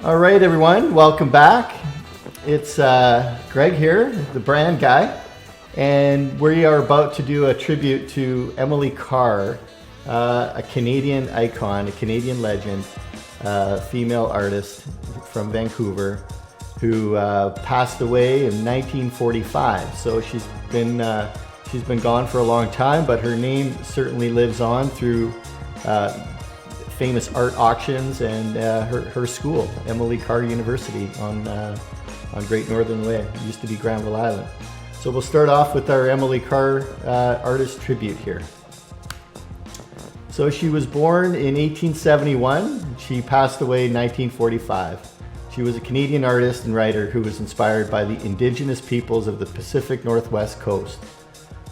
All right, everyone, welcome back. It's Greg here, the brand guy, and we are about to do a tribute to Emily Carr, a Canadian icon, a Canadian legend, female artist from Vancouver, who passed away in 1945. So she's been gone for a long time, but her name certainly lives on through famous art auctions and her school, Emily Carr University on Great Northern Way. It used to be Granville Island. So we'll start off with our Emily Carr artist tribute here. So she was born in 1871. She passed away in 1945. She was a Canadian artist and writer who was inspired by the Indigenous peoples of the Pacific Northwest coast.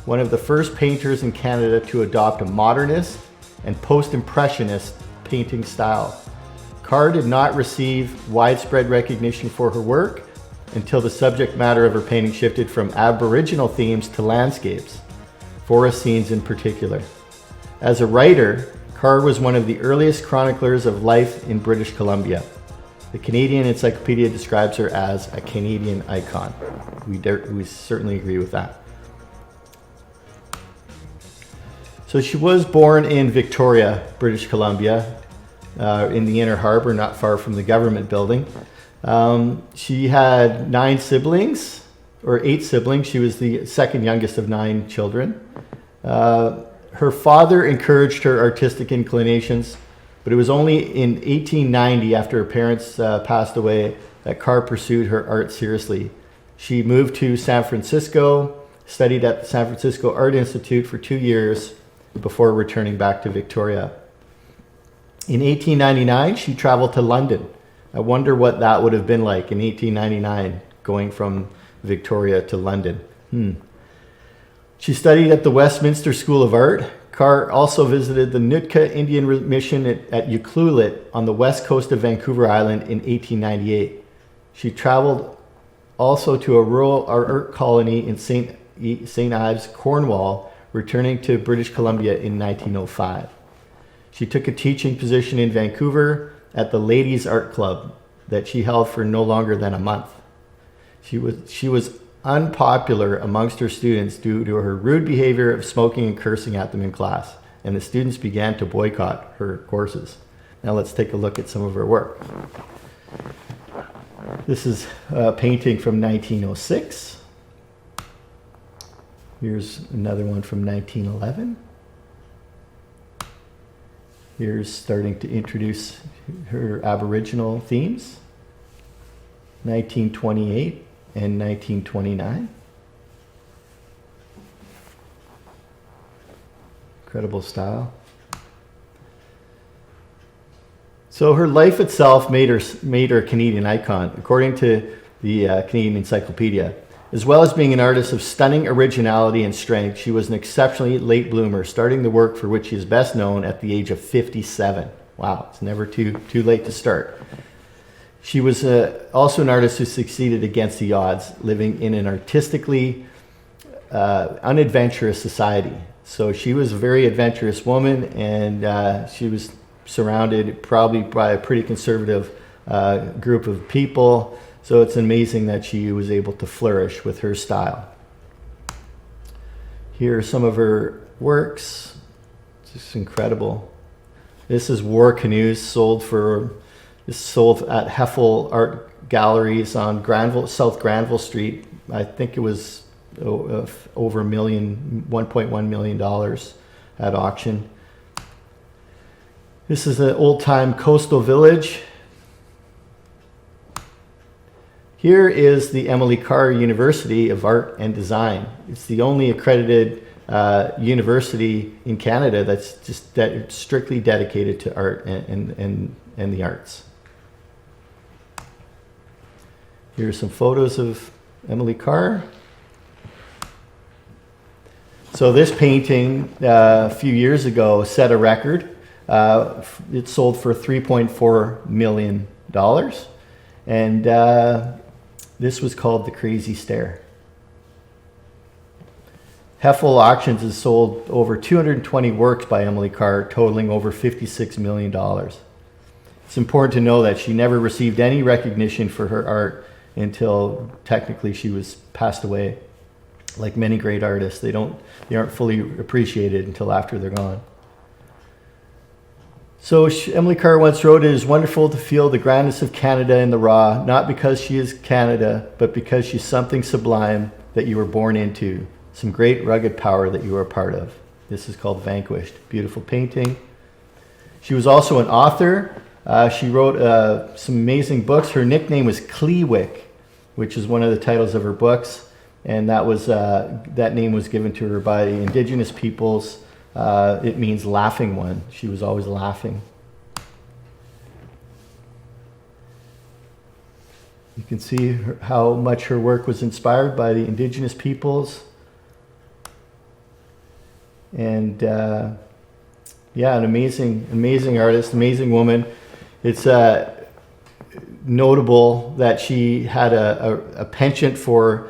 One of the first painters in Canada to adopt a modernist and post-impressionist painting style. Carr did not receive widespread recognition for her work until the subject matter of her painting shifted from Aboriginal themes to landscapes, forest scenes in particular. As a writer, Carr was one of the earliest chroniclers of life in British Columbia. The Canadian Encyclopedia describes her as a Canadian icon. We certainly agree with that. So she was born in Victoria, British Columbia, in the Inner Harbor, not far from the government building. She had 8 siblings. She was the second youngest of 9 children. Her father encouraged her artistic inclinations, but it was only in 1890, after her parents passed away, that Carr pursued her art seriously. She moved to San Francisco, studied at the San Francisco Art Institute for 2 years before returning back to Victoria. In 1899, she traveled to London. I wonder what that would have been like in 1899, going from Victoria to London. She studied at the Westminster School of Art. Carr also visited the Nootka Indian Mission at Ucluelet on the west coast of Vancouver Island in 1898. She traveled also to a rural art colony in St. Ives, Cornwall, returning to British Columbia in 1905. She took a teaching position in Vancouver at the Ladies' Art Club that she held for no longer than a month. She was unpopular amongst her students due to her rude behavior of smoking and cursing at them in class, and the students began to boycott her courses. Now let's take a look at some of her work. This is a painting from 1906. Here's another one from 1911. Here's starting to introduce her Aboriginal themes. 1928 and 1929. Incredible style. So her life itself made her a Canadian icon, according to the Canadian Encyclopedia. As well as being an artist of stunning originality and strength, she was an exceptionally late bloomer, starting the work for which she is best known at the age of 57. Wow, it's never too late to start. She was also an artist who succeeded against the odds, living in an artistically unadventurous society. So she was a very adventurous woman, and she was surrounded probably by a pretty conservative group of people. So it's amazing that she was able to flourish with her style. Here are some of her works. It's just incredible. This is War Canoes, sold at Heffel Art Galleries on South Granville Street. I think it was over $1.1 million at auction. This is an old-time coastal village. Here is the Emily Carr University of Art and Design. It's the only accredited university in Canada that's just strictly dedicated to art and the arts. Here are some photos of Emily Carr. So this painting a few years ago set a record. It sold for $3.4 million. And this was called The Crazy Stare. Heffel Auctions has sold over 220 works by Emily Carr, totaling over $56 million. it's important to know that she never received any recognition for her art until technically she was passed away. Like many great artists, they aren't fully appreciated until after they're gone. So Emily Carr once wrote, "It is wonderful to feel the grandness of Canada in the raw, not because she is Canada, but because she's something sublime that you were born into, some great rugged power that you are a part of." This is called Vanquished. Beautiful painting. She was also an author. She wrote some amazing books. Her nickname was Cleewick, which is one of the titles of her books, and that name was given to her by the Indigenous peoples. It means laughing one. She was always laughing. You can see how much her work was inspired by the Indigenous peoples. And yeah, an amazing artist, amazing woman. It's notable that she had a penchant for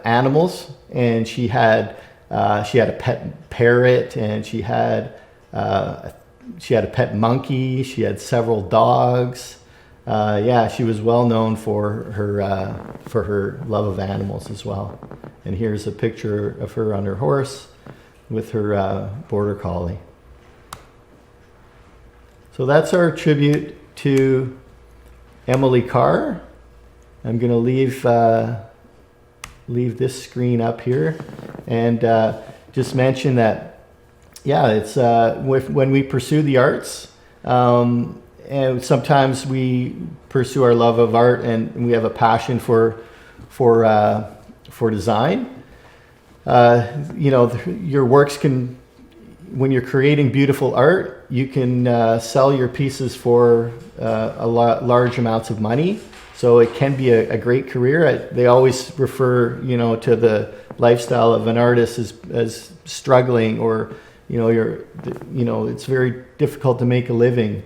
animals, and she had a pet parrot, and she had a pet monkey. She had several dogs. Yeah, she was well known for her love of animals as well. And here's a picture of her on her horse with her border collie. So that's our tribute to Emily Carr. I'm going to leave this screen up here and just mention that, yeah, it's when we pursue the arts, and sometimes we pursue our love of art and we have a passion for design. Your works can, when you're creating beautiful art, you can sell your pieces for large amounts of money. So it can be a great career. They always refer, to the lifestyle of an artist as struggling, or it's very difficult to make a living.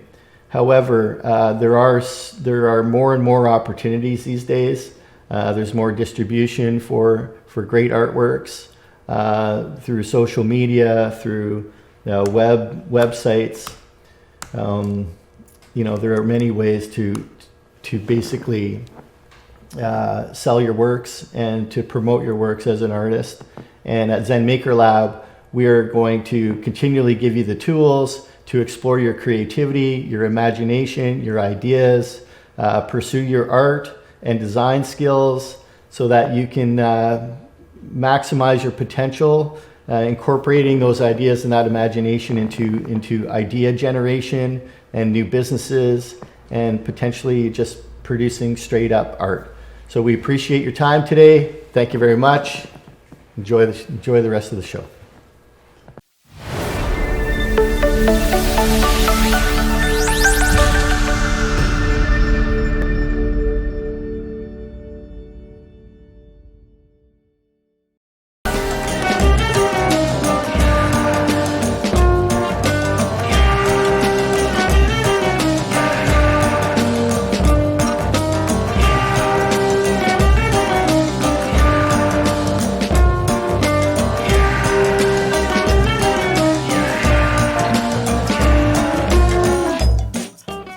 However, there are more and more opportunities these days. There's more distribution for great artworks through social media, through websites. There are many ways to basically sell your works and to promote your works as an artist. And at Zen Maker Lab, we are going to continually give you the tools to explore your creativity, your imagination, your ideas, pursue your art and design skills so that you can maximize your potential, incorporating those ideas and that imagination into idea generation and new businesses, and potentially just producing straight up art. So we appreciate your time today. Thank you very much. Enjoy the rest of the show.